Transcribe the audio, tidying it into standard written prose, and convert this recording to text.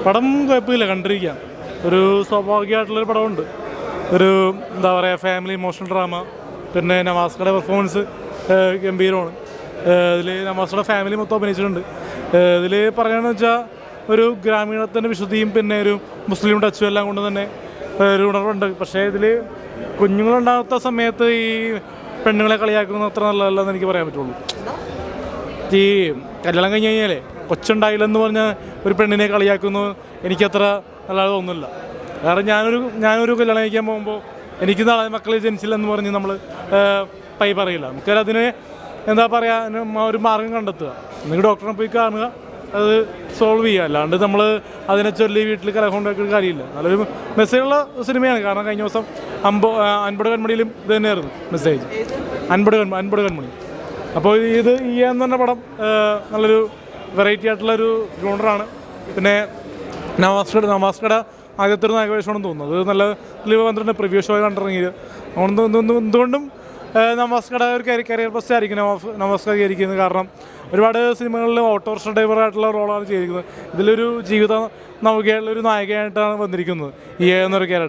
പടം കുഴപ്പമില്ല, കണ്ടിരിക്കാം. ഒരു സ്വാഭാവികമായിട്ടുള്ളൊരു പടമുണ്ട്. ഒരു എന്താ പറയുക, ഫാമിലി ഇമോഷണൽ ഡ്രാമ. പിന്നെ നവാസ്കയുടെ പെർഫോമൻസ് ഗംഭീരമാണ്. ഇതിൽ നവാസ്കയുടെ ഫാമിലി മൊത്തം അഭിനയിച്ചിട്ടുണ്ട്. ഇതിൽ പറയുകയാണെന്ന് വെച്ചാൽ ഒരു ഗ്രാമീണത്തിൻ്റെ വിശുദ്ധിയും പിന്നെ ഒരു മുസ്ലിം ടച്ചും എല്ലാം കൊണ്ട് തന്നെ ഒരു ഉണർവുണ്ട്. പക്ഷേ ഇതിൽ കുഞ്ഞുങ്ങളുണ്ടാകാത്ത സമയത്ത് ഈ പെണ്ണുങ്ങളെ കളിയാക്കുന്നത് അത്ര നല്ലതല്ലെന്ന് എനിക്ക് പറയാൻ പറ്റുള്ളൂ. ഈ കല്യാണം കഴിഞ്ഞ് കഴിഞ്ഞാലേ കൊച്ചുണ്ടായില്ലെന്ന് പറഞ്ഞാൽ ഒരു പെണ്ണിനെ കളിയാക്കുന്നു എനിക്കത്ര നല്ലത് തോന്നുന്നില്ല. കാരണം ഞാനൊരു കല്യാണം കഴിക്കാൻ പോകുമ്പോൾ എനിക്ക് നാളെ മക്കൾ ജനിച്ചില്ലെന്ന് പറഞ്ഞ് നമ്മൾ പറയില്ല. നമുക്കതിന് എന്താ പറയുക, ഒരു മാർഗം കണ്ടെത്തുക. നിങ്ങൾ ഡോക്ടറെ പോയി കാണുക, അത് സോൾവ് ചെയ്യുക. അല്ലാണ്ട് നമ്മൾ അതിനെ ചൊല്ലി വീട്ടിൽ കലഹം ഉണ്ടാക്കിയ കാര്യമില്ല. നല്ലൊരു മെസ്സേജുള്ള സിനിമയാണ്. കാരണം കഴിഞ്ഞ ദിവസം അൻപത് കൺമണിയിലും ഇത് തന്നെയായിരുന്നു മെസ്സേജ്. അൻപത് കൺമണി. അപ്പോൾ ഇത് എന്ന് പറഞ്ഞ പടം നല്ലൊരു വെറൈറ്റി ആയിട്ടുള്ളൊരു ജോണറാണ്. പിന്നെ നവാസ്കയുടെ ആദ്യത്തെ ഒരു നായകവേഷമാണെന്ന് തോന്നുന്നു. അത് നല്ല വന്നിട്ടുണ്ട്. പ്രിവ്യൂ ഷോ കണ്ടിറങ്ങിയത്. അതുകൊണ്ട് എന്തുകൊണ്ടും നവാസ്കയുടെ ഒരു കരിയർ ബെസ്റ്റ് ആയിരിക്കും നവാസ്ക ചെയ്തിരിക്കുന്നത്. കാരണം ഒരുപാട് സിനിമകളിൽ ഓട്ടോറിക്ഷ ഡ്രൈവറായിട്ടുള്ള റോളാണ് ചെയ്തിരിക്കുന്നത്. ഇതിലൊരു ജീവിത നൗകയുള്ളൊരു നായികയായിട്ടാണ് വന്നിരിക്കുന്നത് ഈ എന്നൊരു ക്യാരക്ടർ.